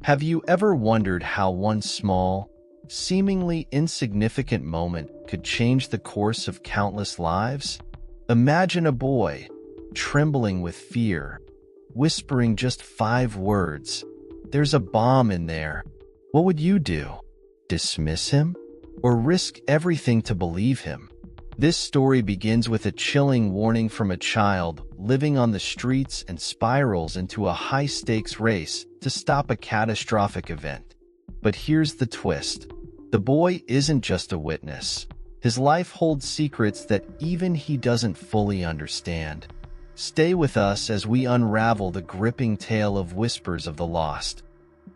Have you ever wondered how one small, seemingly insignificant moment could change the course of countless lives? Imagine a boy, trembling with fear, whispering just 5 words, "There's a bomb in there." What would you do? Dismiss him? Or risk everything to believe him? This story begins with a chilling warning from a child living on the streets and spirals into a high-stakes race to stop a catastrophic event. But here's the twist. The boy isn't just a witness. His life holds secrets that even he doesn't fully understand. Stay with us as we unravel the gripping tale of Whispers of the Lost.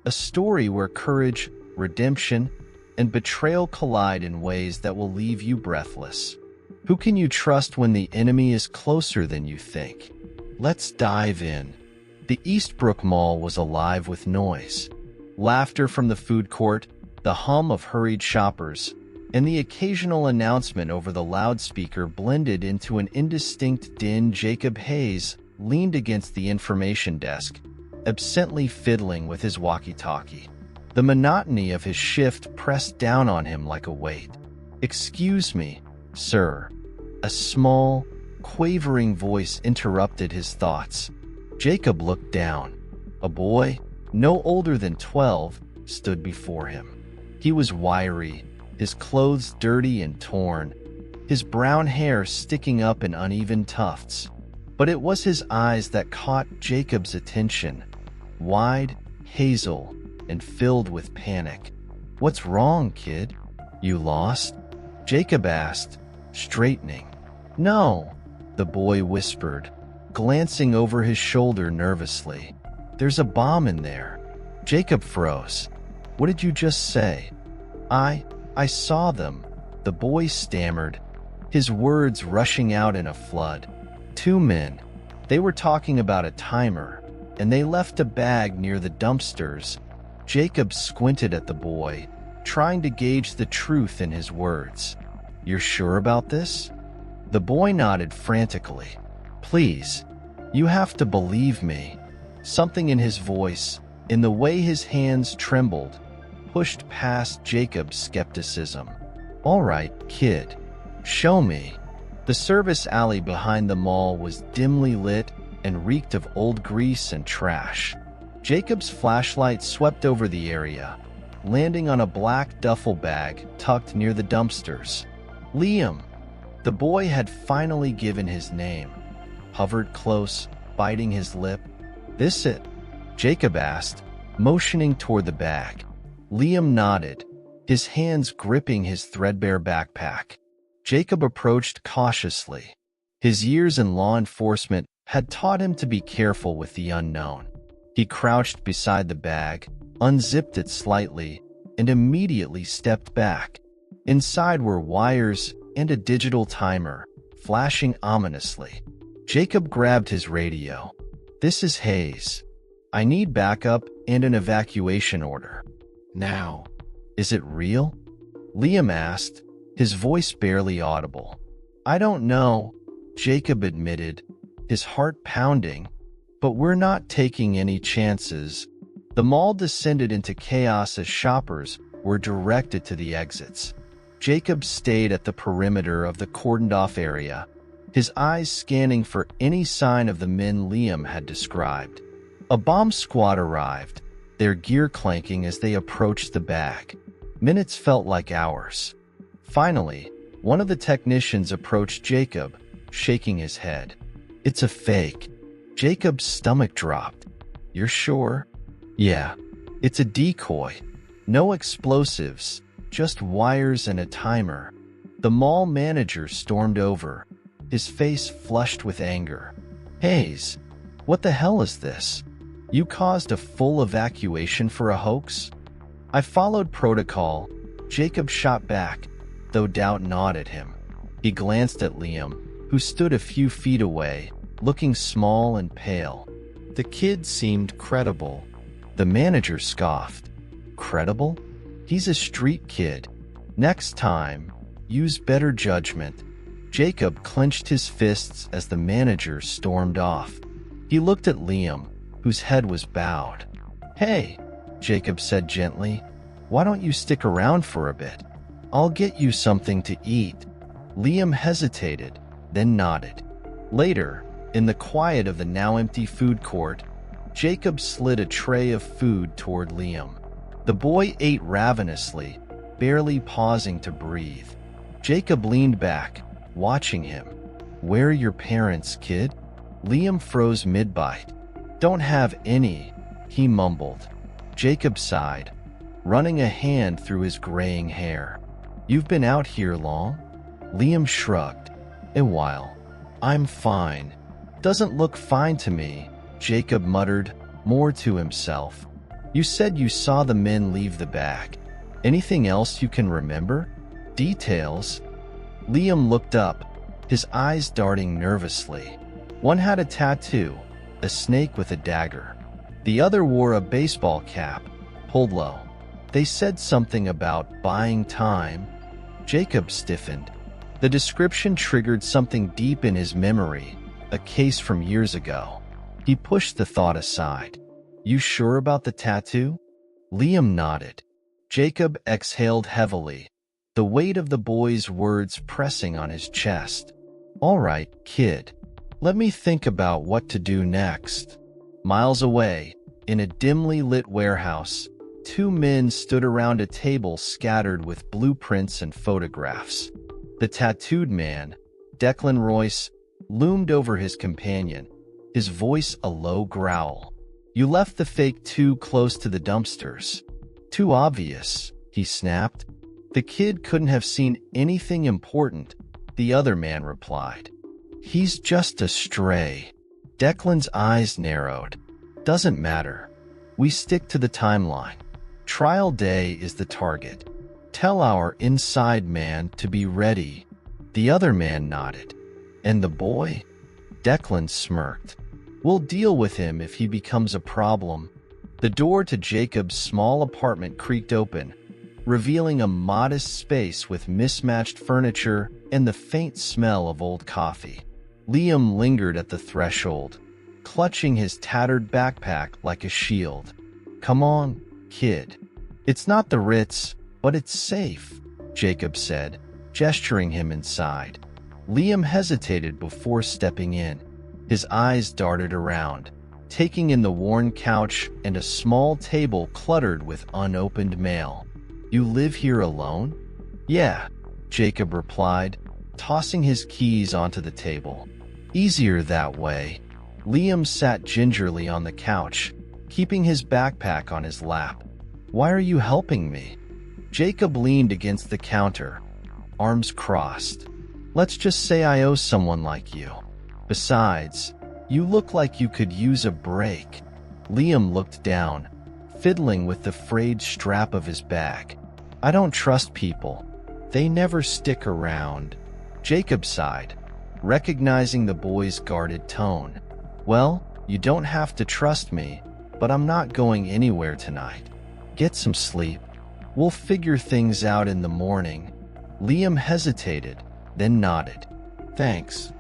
A story where courage, redemption, and betrayal collide in ways that will leave you breathless. Who can you trust when the enemy is closer than you think? Let's dive in. The Eastbrook Mall was alive with noise. Laughter from the food court, the hum of hurried shoppers, and the occasional announcement over the loudspeaker blended into an indistinct din. Jacob Hayes leaned against the information desk, absently fiddling with his walkie-talkie. The monotony of his shift pressed down on him like a weight. "Excuse me, sir." A small, quavering voice interrupted his thoughts. Jacob looked down. A boy, no older than 12, stood before him. He was wiry, his clothes dirty and torn, his brown hair sticking up in uneven tufts. But it was his eyes that caught Jacob's attention, wide, hazel, and filled with panic. "What's wrong, kid? You lost?" Jacob asked, straightening. "No," the boy whispered, glancing over his shoulder nervously. "There's a bomb in there." Jacob froze. "What did you just say?" I saw them," the boy stammered, his words rushing out in a flood. "2 men. They were talking about a timer, and they left a bag near the dumpsters." Jacob squinted at the boy, trying to gauge the truth in his words. "You're sure about this?" The boy nodded frantically. "Please, you have to believe me." Something in his voice, in the way his hands trembled, pushed past Jacob's skepticism. "All right, kid, show me." The service alley behind the mall was dimly lit and reeked of old grease and trash. Jacob's flashlight swept over the area, landing on a black duffel bag tucked near the dumpsters. "Liam." The boy had finally given his name. Hovered close, biting his lip. "This it?" Jacob asked, motioning toward the bag. Liam nodded, his hands gripping his threadbare backpack. Jacob approached cautiously. His years in law enforcement had taught him to be careful with the unknown. He crouched beside the bag, unzipped it slightly, and immediately stepped back. Inside were wires and a digital timer, flashing ominously. Jacob grabbed his radio. "This is Hayes. I need backup and an evacuation order. Now." "Is it real?" Liam asked, his voice barely audible. "I don't know," Jacob admitted, his heart pounding. "But we're not taking any chances." The mall descended into chaos as shoppers were directed to the exits. Jacob stayed at the perimeter of the cordoned-off area, his eyes scanning for any sign of the men Liam had described. A bomb squad arrived, their gear clanking as they approached the bag. Minutes felt like hours. Finally, one of the technicians approached Jacob, shaking his head. "It's a fake." Jacob's stomach dropped. "You're sure?" "Yeah, it's a decoy. No explosives, just wires and a timer." The mall manager stormed over, his face flushed with anger. "Hayes, what the hell is this? You caused a full evacuation for a hoax?" "I followed protocol," Jacob shot back, though doubt gnawed at him. He glanced at Liam, who stood a few feet away, looking small and pale. The kid seemed credible. The manager scoffed. "Credible? He's a street kid. Next time, use better judgment." Jacob clenched his fists as the manager stormed off. He looked at Liam, whose head was bowed. "Hey, Jacob said gently. Why don't you stick around for a bit? I'll get you something to eat. Liam hesitated, then nodded. Later, in the quiet of the now empty food court, Jacob slid a tray of food toward Liam. The boy ate ravenously, barely pausing to breathe. Jacob leaned back, watching him. Where are your parents, kid? Liam froze mid-bite. Don't have any, he mumbled. Jacob sighed, running a hand through his graying hair. You've been out here long? Liam shrugged. A while. I'm fine. Doesn't look fine to me, Jacob muttered, more to himself. You said you saw the men leave the back. Anything else you can remember? Details? Liam looked up, his eyes darting nervously. One had a tattoo, a snake with a dagger. The other wore a baseball cap, pulled low. They said something about buying time. Jacob stiffened. The description triggered something deep in his memory, a case from years ago. He pushed the thought aside. You sure about the tattoo? Liam nodded. Jacob exhaled heavily, the weight of the boy's words pressing on his chest. All right, kid. Let me think about what to do next. Miles away, in a dimly lit warehouse, two men stood around a table scattered with blueprints and photographs. The tattooed man, Declan Royce, loomed over his companion, his voice a low growl. You left the fake too close to the dumpsters. Too obvious, he snapped. The kid couldn't have seen anything important, the other man replied. He's just a stray. Declan's eyes narrowed. Doesn't matter. We stick to the timeline. Trial day is the target. Tell our inside man to be ready. The other man nodded. And the boy? Declan smirked. We'll deal with him if he becomes a problem. The door to Jacob's small apartment creaked open, revealing a modest space with mismatched furniture and the faint smell of old coffee. Liam lingered at the threshold, clutching his tattered backpack like a shield. Come on, kid. It's not the Ritz, but it's safe, Jacob said, gesturing him inside. Liam hesitated before stepping in. His eyes darted around, taking in the worn couch and a small table cluttered with unopened mail. You live here alone? Yeah, Jacob replied, tossing his keys onto the table. Easier that way. Liam sat gingerly on the couch, keeping his backpack on his lap. Why are you helping me? Jacob leaned against the counter, arms crossed. Let's just say I owe someone like you. Besides, you look like you could use a break. Liam looked down, fiddling with the frayed strap of his bag. I don't trust people. They never stick around. Jacob sighed, recognizing the boy's guarded tone. Well, you don't have to trust me, but I'm not going anywhere tonight. Get some sleep. We'll figure things out in the morning. Liam hesitated, then nodded. Thanks.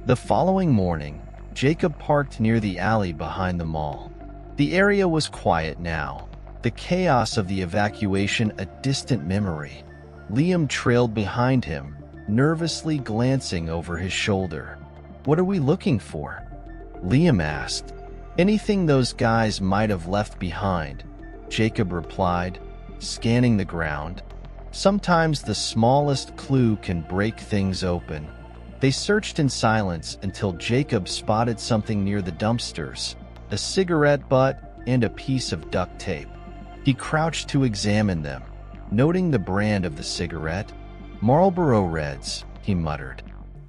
The following morning, Jacob parked near the alley behind the mall. The area was quiet now, the chaos of the evacuation a distant memory. Liam trailed behind him, nervously glancing over his shoulder. What are we looking for? Liam asked. Anything those guys might have left behind, Jacob replied, scanning the ground. Sometimes the smallest clue can break things open. They searched in silence until Jacob spotted something near the dumpsters, a cigarette butt and a piece of duct tape. He crouched to examine them, noting the brand of the cigarette. Marlboro Reds, he muttered.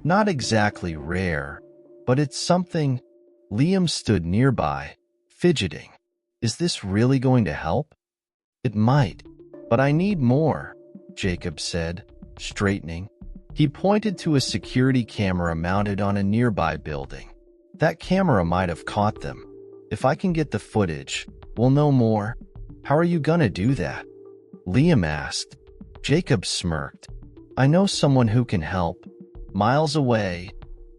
Not exactly rare, but it's something. Liam stood nearby, fidgeting. Is this really going to help? It might, but I need more, Jacob said, straightening. He pointed to a security camera mounted on a nearby building. That camera might have caught them. If I can get the footage, we'll know more. How are you gonna do that? Liam asked. Jacob smirked. I know someone who can help. Miles away,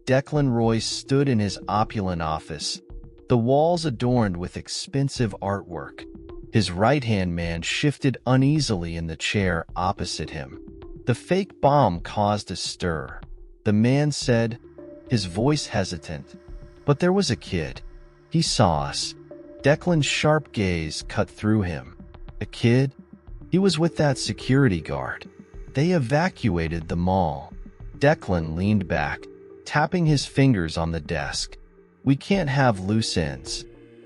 Declan Royce stood in his opulent office, the walls adorned with expensive artwork. His right-hand man shifted uneasily in the chair opposite him. The fake bomb caused a stir. The man said, his voice hesitant, "But there was a kid. He saw us." Declan's sharp gaze cut through him. "A kid? He was with that security guard. They evacuated the mall." Declan leaned back, tapping his fingers on the desk. "We can't have loose ends.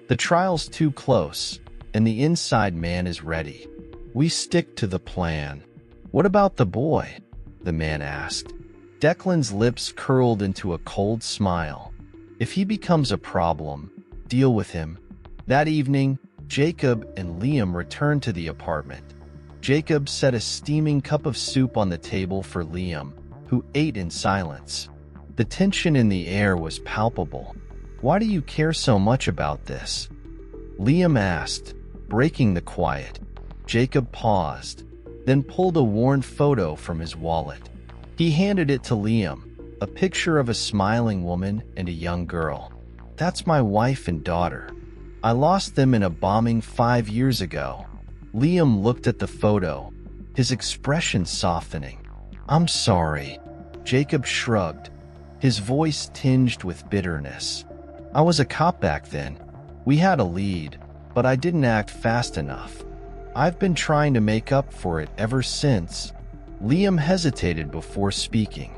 The trial's too close, and the inside man is ready. We stick to the plan." "What about the boy?" the man asked. Declan's lips curled into a cold smile. "If he becomes a problem, deal with him." That evening, Jacob and Liam returned to the apartment. Jacob set a steaming cup of soup on the table for Liam, who ate in silence. The tension in the air was palpable. "Why do you care so much about this?" Liam asked, breaking the quiet. Jacob paused, then pulled a worn photo from his wallet. He handed it to Liam, a picture of a smiling woman and a young girl. "That's my wife and daughter. I lost them in a bombing 5 years ago." Liam looked at the photo, his expression softening. "I'm sorry." Jacob shrugged, his voice tinged with bitterness. "I was a cop back then. We had a lead, but I didn't act fast enough. I've been trying to make up for it ever since." Liam hesitated before speaking.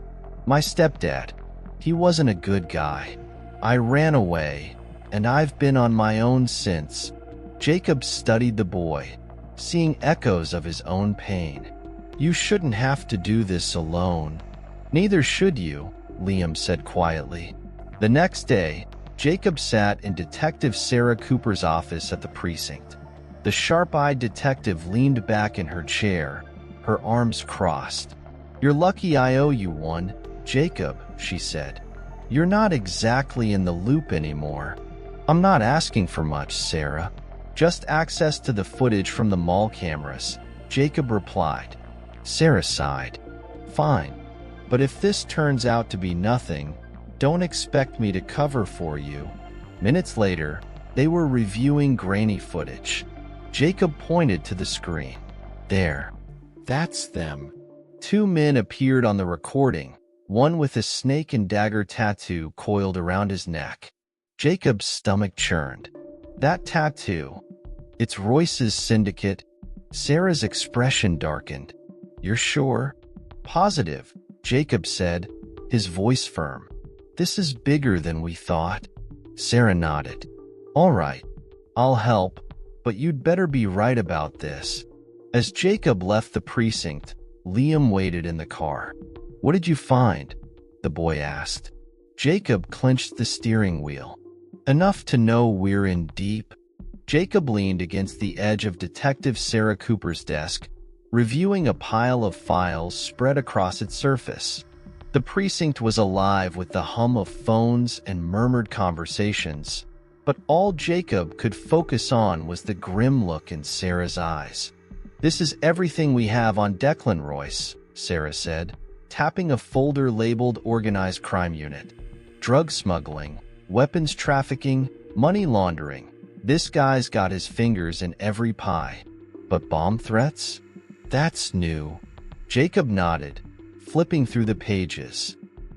"My stepdad, he wasn't a good guy. I ran away, and I've been on my own since." Jacob studied the boy, seeing echoes of his own pain. "You shouldn't have to do this alone." "Neither should you," Liam said quietly. The next day, Jacob sat in Detective Sarah Cooper's office at the precinct. The sharp-eyed detective leaned back in her chair, her arms crossed. "You're lucky I owe you one, Jacob," she said. "You're not exactly in the loop anymore." "I'm not asking for much, Sarah. Just access to the footage from the mall cameras," Jacob replied. Sarah sighed. "Fine. But if this turns out to be nothing, don't expect me to cover for you." Minutes later, they were reviewing grainy footage. Jacob pointed to the screen. "There. That's them." 2 men appeared on the recording, one with a snake and dagger tattoo coiled around his neck. Jacob's stomach churned. "That tattoo. It's Royce's syndicate." Sarah's expression darkened. "You're sure?" "Positive," Jacob said, his voice firm. "This is bigger than we thought." Sarah nodded. "All right, I'll help, but you'd better be right about this." As Jacob left the precinct, Liam waited in the car. "What did you find?" the boy asked. Jacob clenched the steering wheel. "Enough to know we're in deep." Jacob leaned against the edge of Detective Sarah Cooper's desk, reviewing a pile of files spread across its surface. The precinct was alive with the hum of phones and murmured conversations, but all Jacob could focus on was the grim look in Sarah's eyes. "This is everything we have on Declan Royce," Sarah said, tapping a folder labeled Organized Crime Unit. "Drug smuggling, weapons trafficking, money laundering. This guy's got his fingers in every pie. But bomb threats? That's new." Jacob nodded, flipping through the pages.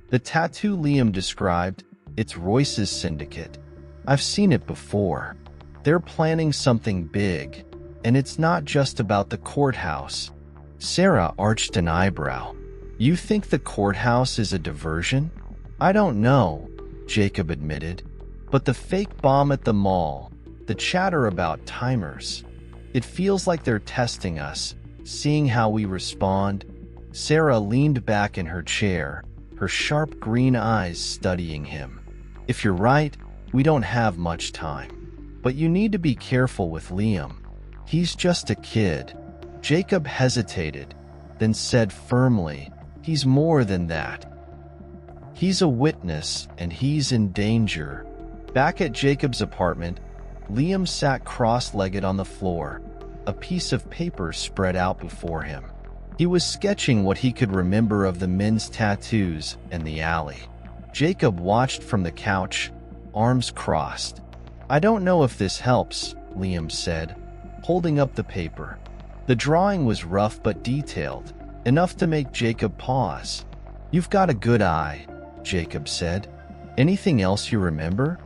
"The tattoo Liam described, it's Royce's syndicate. I've seen it before. They're planning something big, and it's not just about the courthouse." Sarah arched an eyebrow. "You think the courthouse is a diversion?" "I don't know," Jacob admitted. "But the fake bomb at the mall, the chatter about timers. It feels like they're testing us, seeing how we respond." Sarah leaned back in her chair, her sharp green eyes studying him. "If you're right, we don't have much time. But you need to be careful with Liam. He's just a kid." Jacob hesitated, then said firmly, "He's more than that. He's a witness, and he's in danger." Back at Jacob's apartment, Liam sat cross-legged on the floor, a piece of paper spread out before him. He was sketching what he could remember of the men's tattoos and the alley. Jacob watched from the couch, arms crossed. "I don't know if this helps," Liam said, holding up the paper. The drawing was rough but detailed, enough to make Jacob pause. "You've got a good eye," Jacob said. "Anything else you remember?"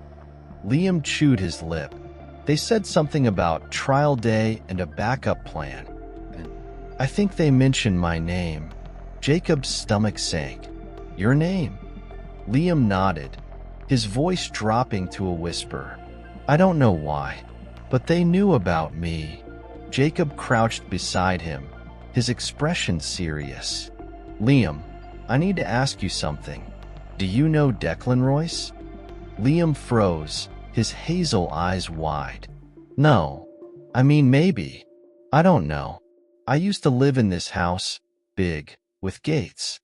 Liam chewed his lip. "They said something about trial day and a backup plan. I think they mentioned my name." Jacob's stomach sank. "Your name?" Liam nodded, his voice dropping to a whisper. "I don't know why, but they knew about me." Jacob crouched beside him, his expression serious. "Liam, I need to ask you something. Do you know Declan Royce?" Liam froze, his hazel eyes wide. "No. I mean, maybe. I don't know. I used to live in this house, big, with gates.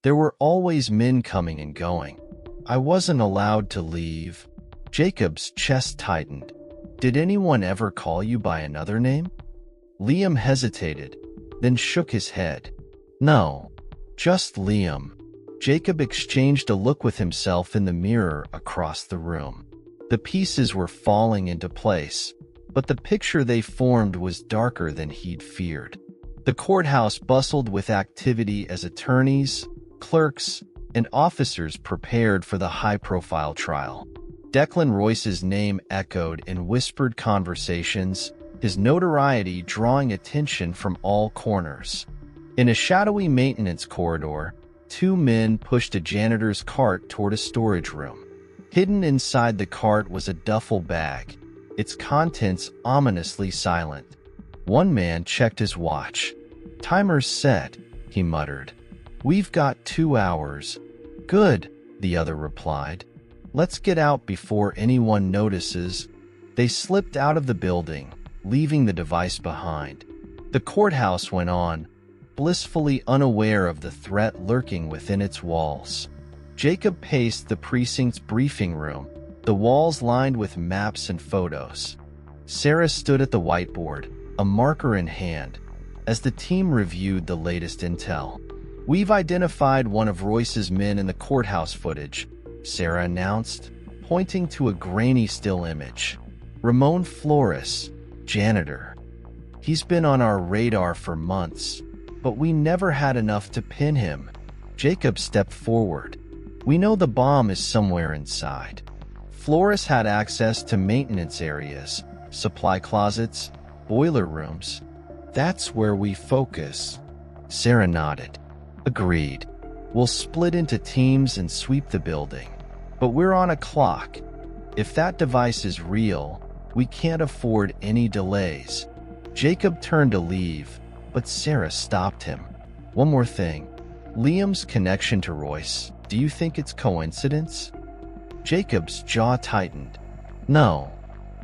There were always men coming and going. I wasn't allowed to leave." Jacob's chest tightened. "Did anyone ever call you by another name?" Liam hesitated, then shook his head. "No, just Liam." Jacob exchanged a look with himself in the mirror across the room. The pieces were falling into place, but the picture they formed was darker than he'd feared. The courthouse bustled with activity as attorneys, clerks, and officers prepared for the high-profile trial. Declan Royce's name echoed in whispered conversations, his notoriety drawing attention from all corners. In a shadowy maintenance corridor, two men pushed a janitor's cart toward a storage room. Hidden inside the cart was a duffel bag, its contents ominously silent. One man checked his watch. "Timer's set," he muttered. "We've got 2 hours." "Good," the other replied. "Let's get out before anyone notices." They slipped out of the building, leaving the device behind. The courthouse went on, blissfully unaware of the threat lurking within its walls. Jacob paced the precinct's briefing room, the walls lined with maps and photos. Sarah stood at the whiteboard, a marker in hand, as the team reviewed the latest intel. "We've identified one of Royce's men in the courthouse footage," Sarah announced, pointing to a grainy still image. "Ramon Flores, janitor. He's been on our radar for months, but we never had enough to pin him." Jacob stepped forward. "We know the bomb is somewhere inside. Flores had access to maintenance areas, supply closets, boiler rooms. That's where we focus." Sarah nodded. "Agreed. We'll split into teams and sweep the building. But we're on a clock. If that device is real, we can't afford any delays." Jacob turned to leave, but Sarah stopped him. "One more thing. Liam's connection to Royce, do you think it's coincidence?" Jacob's jaw tightened. "No.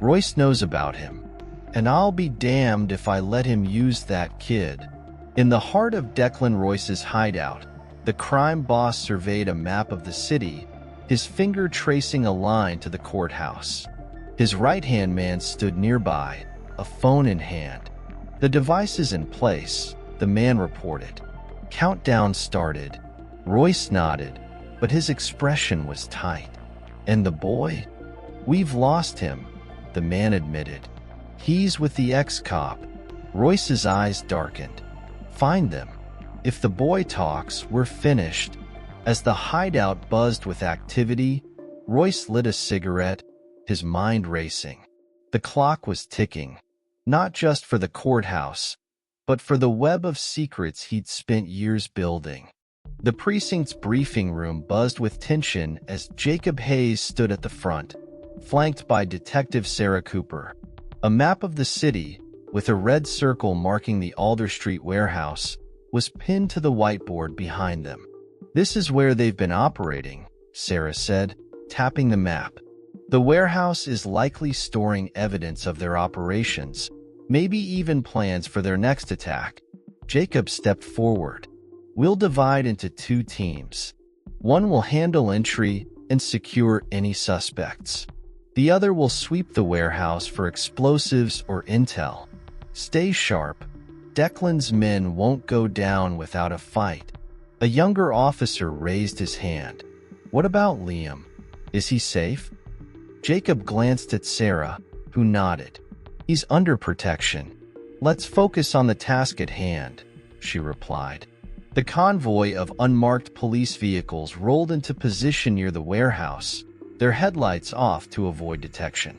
Royce knows about him. And I'll be damned if I let him use that kid." In the heart of Declan Royce's hideout, the crime boss surveyed a map of the city, his finger tracing a line to the courthouse. His right-hand man stood nearby, a phone in hand. "The device is in place," the man reported. Countdown started. Royce nodded, but his expression was tight. "And the boy?" "We've lost him," the man admitted. "He's with the ex-cop." Royce's eyes darkened. "Find them. If the boy talks, we're finished." As the hideout buzzed with activity, Royce lit a cigarette, his mind racing. The clock was ticking, not just for the courthouse, but for the web of secrets he'd spent years building. The precinct's briefing room buzzed with tension as Jacob Hayes stood at the front, flanked by Detective Sarah Cooper. A map of the city, with a red circle marking the Alder Street warehouse, was pinned to the whiteboard behind them. "This is where they've been operating," Sarah said, tapping the map. "The warehouse is likely storing evidence of their operations, maybe even plans for their next attack." Jacob stepped forward. "We'll divide into 2 teams. One will handle entry and secure any suspects. The other will sweep the warehouse for explosives or intel. Stay sharp. Declan's men won't go down without a fight." A younger officer raised his hand. "What about Liam? Is he safe?" Jacob glanced at Sarah, who nodded. He's under protection. Let's focus on the task at hand, she replied. The convoy of unmarked police vehicles rolled into position near the warehouse, their headlights off to avoid detection.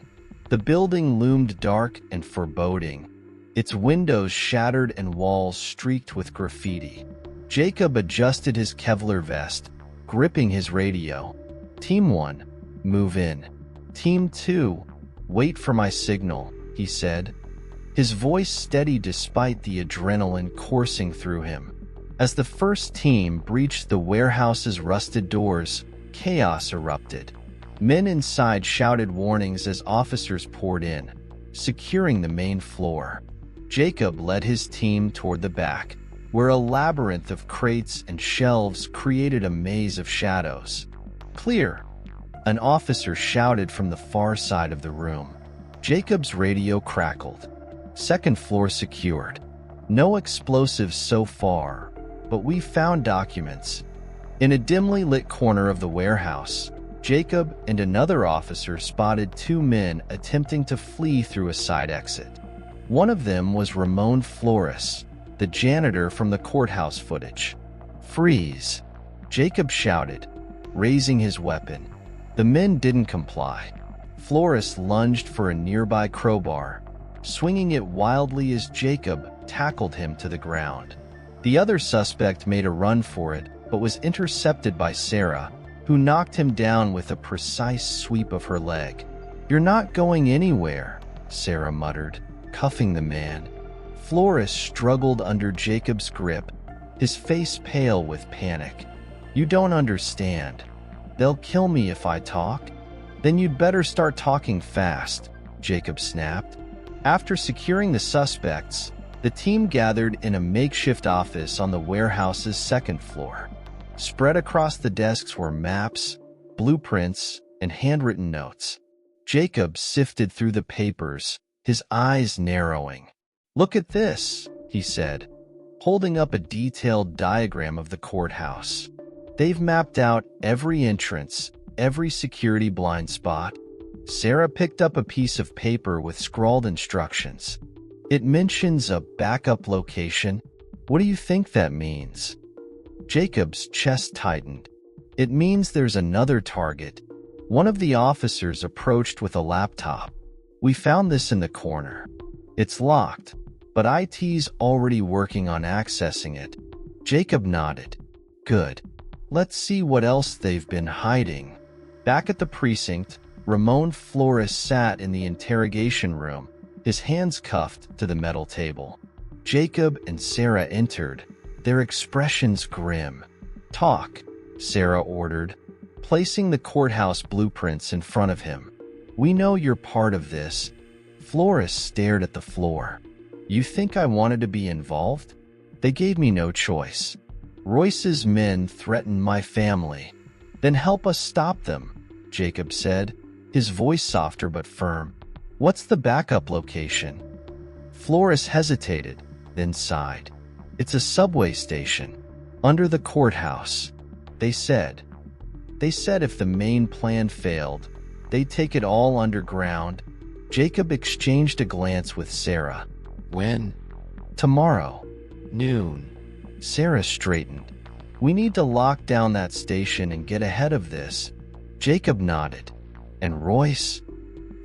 The building loomed dark and foreboding, its windows shattered and walls streaked with graffiti. Jacob adjusted his Kevlar vest, gripping his radio. Team 1, move in. Team 2, wait for my signal, he said. His voice steady despite the adrenaline coursing through him. As the first team breached the warehouse's rusted doors, chaos erupted. Men inside shouted warnings as officers poured in, securing the main floor. Jacob led his team toward the back, where a labyrinth of crates and shelves created a maze of shadows. Clear, an officer shouted from the far side of the room. Jacob's radio crackled. Second floor secured. No explosives so far, but we found documents. In a dimly lit corner of the warehouse, Jacob and another officer spotted two men attempting to flee through a side exit. One of them was Ramon Flores, the janitor from the courthouse footage. Freeze! Jacob shouted, raising his weapon. The men didn't comply. Flores lunged for a nearby crowbar, swinging it wildly as Jacob tackled him to the ground. The other suspect made a run for it, but was intercepted by Sarah, who knocked him down with a precise sweep of her leg. "You're not going anywhere," Sarah muttered, cuffing the man. Flores struggled under Jacob's grip, his face pale with panic. "You don't understand. They'll kill me if I talk." "Then you'd better start talking fast," Jacob snapped. After securing the suspects, the team gathered in a makeshift office on the warehouse's second floor. Spread across the desks were maps, blueprints, and handwritten notes. Jacob sifted through the papers, his eyes narrowing. "Look at this," he said, holding up a detailed diagram of the courthouse. "They've mapped out every entrance, every security blind spot." Sarah picked up a piece of paper with scrawled instructions. "It mentions a backup location. What do you think that means?" Jacob's chest tightened. "It means there's another target." One of the officers approached with a laptop. "We found this in the corner. It's locked, but IT's already working on accessing it." Jacob nodded. "Good. Let's see what else they've been hiding." Back at the precinct, Ramon Flores sat in the interrogation room, his hands cuffed to the metal table. Jacob and Sarah entered, their expressions grim. "Talk," Sarah ordered, placing the courthouse blueprints in front of him. "We know you're part of this." Flores stared at the floor. "You think I wanted to be involved? They gave me no choice. Royce's men threatened my family." "Then help us stop them," Jacob said, his voice softer but firm. "What's the backup location?" Flores hesitated, then sighed. "It's a subway station, under the courthouse. They said if the main plan failed, they'd take it all underground." Jacob exchanged a glance with Sarah. "When?" "Tomorrow. "Noon." Sarah straightened. "We need to lock down that station and get ahead of this." Jacob nodded. "And Royce?"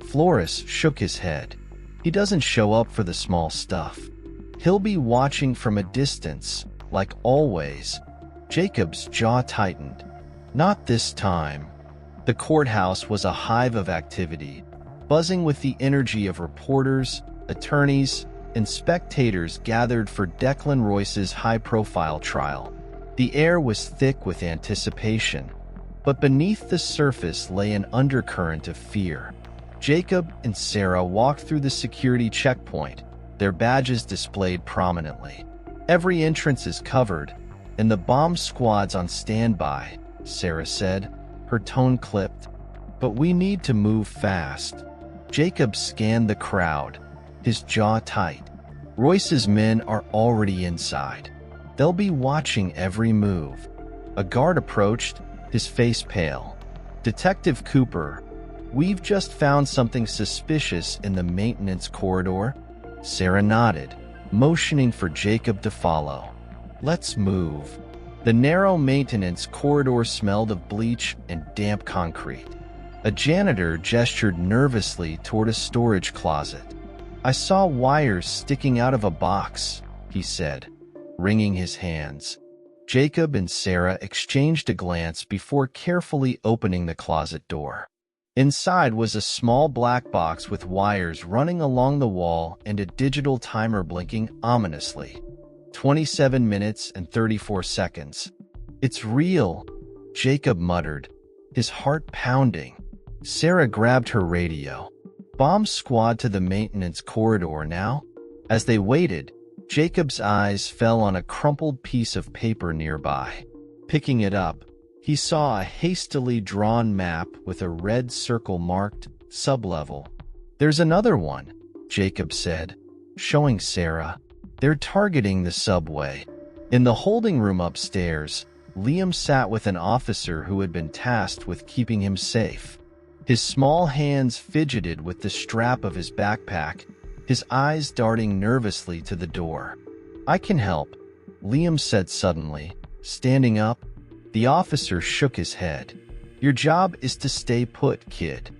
Flores shook his head. "He doesn't show up for the small stuff. He'll be watching from a distance, like always." Jacob's jaw tightened. "Not this time." The courthouse was a hive of activity, buzzing with the energy of reporters, attorneys, and spectators gathered for Declan Royce's high-profile trial. The air was thick with anticipation, but beneath the surface lay an undercurrent of fear. Jacob and Sarah walked through the security checkpoint, their badges displayed prominently. "Every entrance is covered, and the bomb squad's on standby," Sarah said, her tone clipped. "But we need to move fast." Jacob scanned the crowd, his jaw tight. "Royce's men are already inside. They'll be watching every move." A guard approached, his face pale. "Detective Cooper, "We've just found something suspicious in the maintenance corridor." Sarah nodded, motioning for Jacob to follow. "Let's move." The narrow maintenance corridor smelled of bleach and damp concrete. A janitor gestured nervously toward a storage closet. "I saw wires sticking out of a box," he said, wringing his hands. Jacob and Sarah exchanged a glance before carefully opening the closet door. Inside was a small black box with wires running along the wall and a digital timer blinking ominously. 27 minutes and 34 seconds. "It's real," Jacob muttered, his heart pounding. Sarah grabbed her radio. "Bomb squad to the maintenance corridor now." As they waited, Jacob's eyes fell on a crumpled piece of paper nearby. Picking it up, he saw a hastily drawn map with a red circle marked sublevel. "There's another one," Jacob said, showing Sarah. "They're targeting the subway." In the holding room upstairs, Liam sat with an officer who had been tasked with keeping him safe. His small hands fidgeted with the strap of his backpack, his eyes darting nervously to the door. "I can help," Liam said suddenly, standing up. The officer shook his head. "Your job is to stay put, kid.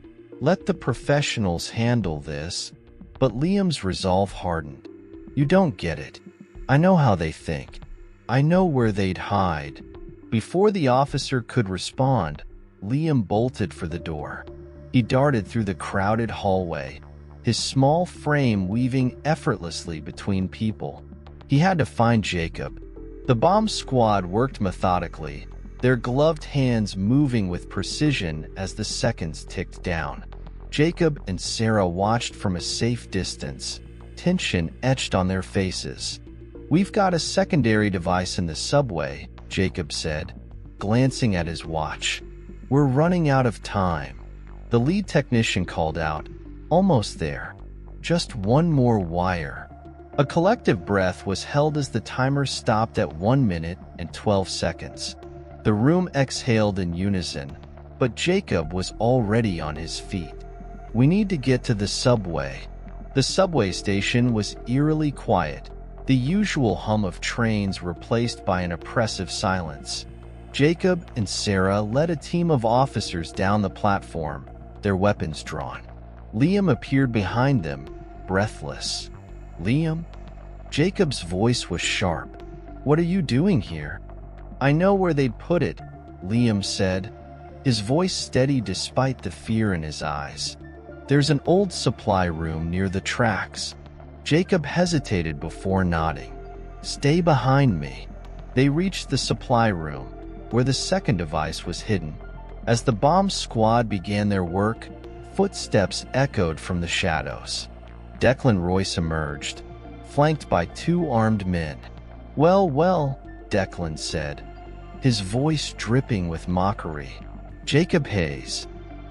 Let the professionals handle this." But Liam's resolve hardened. "You don't get it. I know how they think. I know where they'd hide." Before the officer could respond, Liam bolted for the door. He darted through the crowded hallway, his small frame weaving effortlessly between people. He had to find Jacob. The bomb squad worked methodically, their gloved hands moving with precision as the seconds ticked down. Jacob and Sarah watched from a safe distance, tension etched on their faces. "We've got a secondary device in the subway," Jacob said, glancing at his watch. "We're running out of time." The lead technician called out, "Almost there. Just one more wire." A collective breath was held as the timer stopped at 1 minute and 12 seconds. The room exhaled in unison, but Jacob was already on his feet. "We need to get to the subway." The subway station was eerily quiet, the usual hum of trains replaced by an oppressive silence. Jacob and Sarah led a team of officers down the platform, their weapons drawn. Liam appeared behind them, breathless. "Liam?" Jacob's voice was sharp. "What are you doing here?" "I know where they'd put it," Liam said, his voice steady despite the fear in his eyes. "There's an old supply room near the tracks." Jacob hesitated before nodding. "Stay behind me." They reached the supply room, where the second device was hidden. As the bomb squad began their work, footsteps echoed from the shadows. Declan Royce emerged, flanked by 2 armed men. "Well, well," Declan said, his voice dripping with mockery. "Jacob Hayes,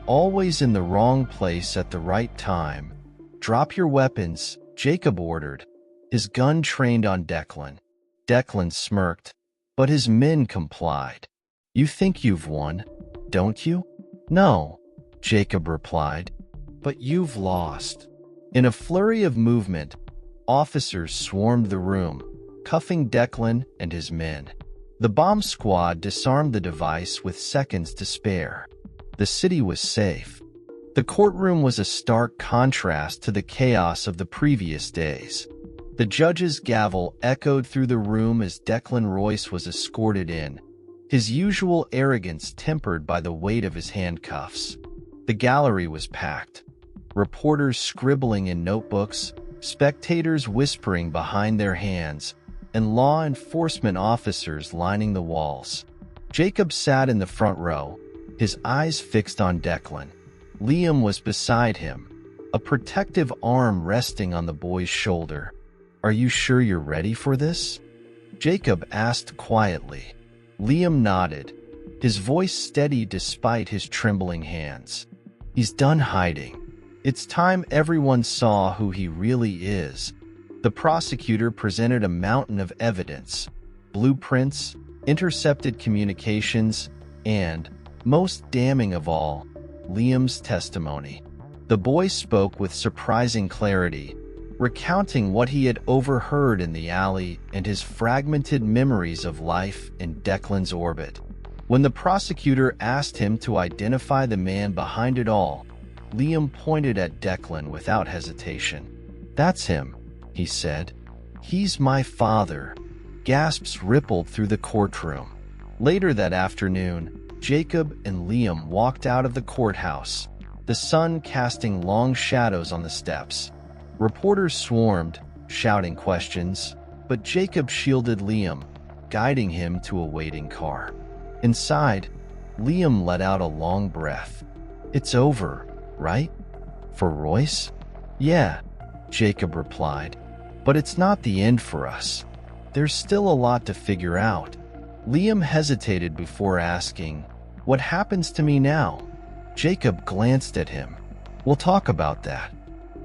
always in the wrong place at the right time." "Drop your weapons," Jacob ordered, his gun trained on Declan. Declan smirked, but his men complied. "You think you've won, don't you?" "No," Jacob replied, "but you've lost." In a flurry of movement, officers swarmed the room, cuffing Declan and his men. The bomb squad disarmed the device with seconds to spare. The city was safe. The courtroom was a stark contrast to the chaos of the previous days. The judge's gavel echoed through the room as Declan Royce was escorted in, his usual arrogance tempered by the weight of his handcuffs. The gallery was packed, reporters scribbling in notebooks, spectators whispering behind their hands, and law enforcement officers lining the walls. Jacob sat in the front row, his eyes fixed on Declan. Liam was beside him, a protective arm resting on the boy's shoulder. "Are you sure you're ready for this?" Jacob asked quietly. Liam nodded, his voice steady despite his trembling hands. "He's done hiding. It's time everyone saw who he really is." The prosecutor presented a mountain of evidence, blueprints, intercepted communications, and, most damning of all, Liam's testimony. The boy spoke with surprising clarity, recounting what he had overheard in the alley and his fragmented memories of life in Declan's orbit. When the prosecutor asked him to identify the man behind it all, Liam pointed at Declan without hesitation. "That's him," he said. "He's my father." Gasps rippled through the courtroom. Later that afternoon, Jacob and Liam walked out of the courthouse, the sun casting long shadows on the steps. Reporters swarmed, shouting questions, but Jacob shielded Liam, guiding him to a waiting car. Inside, Liam let out a long breath. "It's over, right? For Royce?" "Yeah," Jacob replied, "but it's not the end for us. There's still a lot to figure out." Liam hesitated before asking, "What happens to me now?" Jacob glanced at him. "We'll talk about that.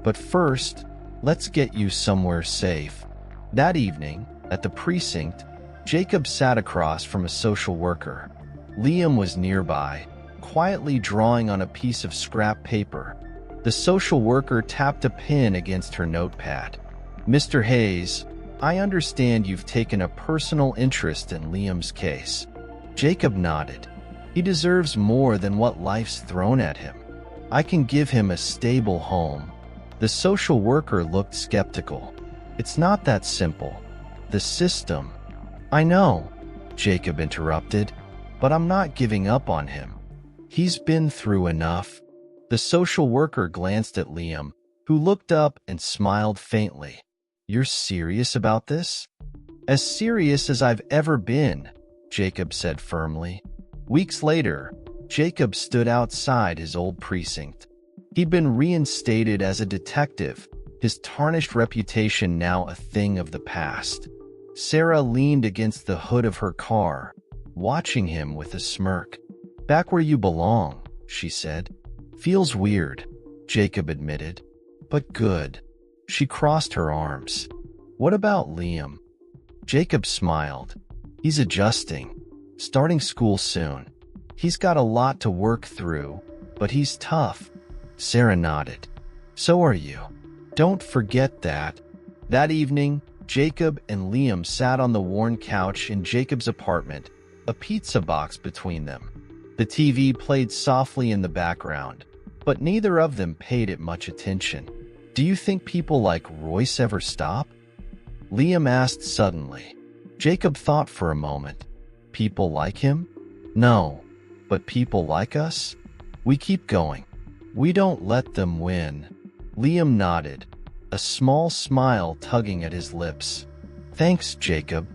But first, let's get you somewhere safe." That evening, at the precinct, Jacob sat across from a social worker. Liam was nearby, quietly drawing on a piece of scrap paper. The social worker tapped a pen against her notepad. "Mr. Hayes, I understand you've taken a personal interest in Liam's case." Jacob nodded. "He deserves more than what life's thrown at him. I can give him a stable home." The social worker looked skeptical. "It's not that simple. The system—" "I know," Jacob interrupted, "but I'm not giving up on him. He's been through enough." The social worker glanced at Liam, who looked up and smiled faintly. "You're serious about this?" "As serious as I've ever been," Jacob said firmly. Weeks later, Jacob stood outside his old precinct. He'd been reinstated as a detective, his tarnished reputation now a thing of the past. Sarah leaned against the hood of her car, watching him with a smirk. "Back where you belong," she said. "Feels weird," Jacob admitted, "but good." She crossed her arms. "What about Liam?" Jacob smiled. "He's adjusting. Starting school soon. He's got a lot to work through, but he's tough." Sarah nodded. "So are you. Don't forget that." That evening, Jacob and Liam sat on the worn couch in Jacob's apartment, a pizza box between them. The TV played softly in the background, but neither of them paid it much attention. "Do you think people like Royce ever stop?" Liam asked suddenly. Jacob thought for a moment. "People like him? No. But people like us? We keep going. We don't let them win." Liam nodded, a small smile tugging at his lips. "Thanks, Jacob,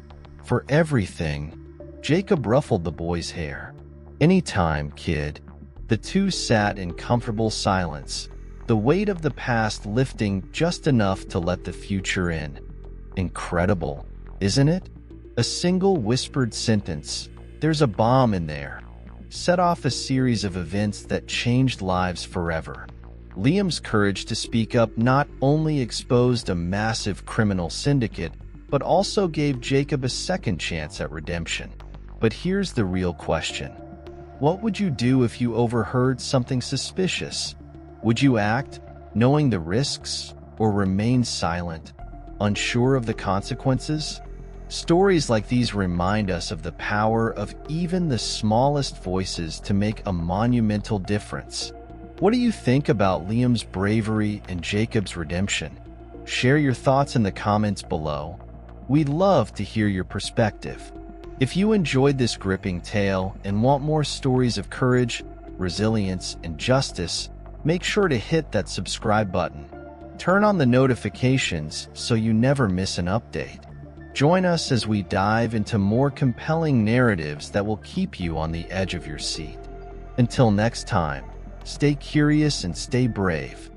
for everything." Jacob ruffled the boy's hair. "Anytime, kid." The two sat in comfortable silence, the weight of the past lifting just enough to let the future in. "Incredible, isn't it?" A single whispered sentence, "There's a bomb in there," set off a series of events that changed lives forever. Liam's courage to speak up not only exposed a massive criminal syndicate, but also gave Jacob a second chance at redemption. But here's the real question. What would you do if you overheard something suspicious? Would you act, knowing the risks, or remain silent, unsure of the consequences? Stories like these remind us of the power of even the smallest voices to make a monumental difference. What do you think about Liam's bravery and Jacob's redemption? Share your thoughts in the comments below. We'd love to hear your perspective. If you enjoyed this gripping tale and want more stories of courage, resilience, and justice, make sure to hit that subscribe button. Turn on the notifications so you never miss an update. Join us as we dive into more compelling narratives that will keep you on the edge of your seat. Until next time, stay curious and stay brave.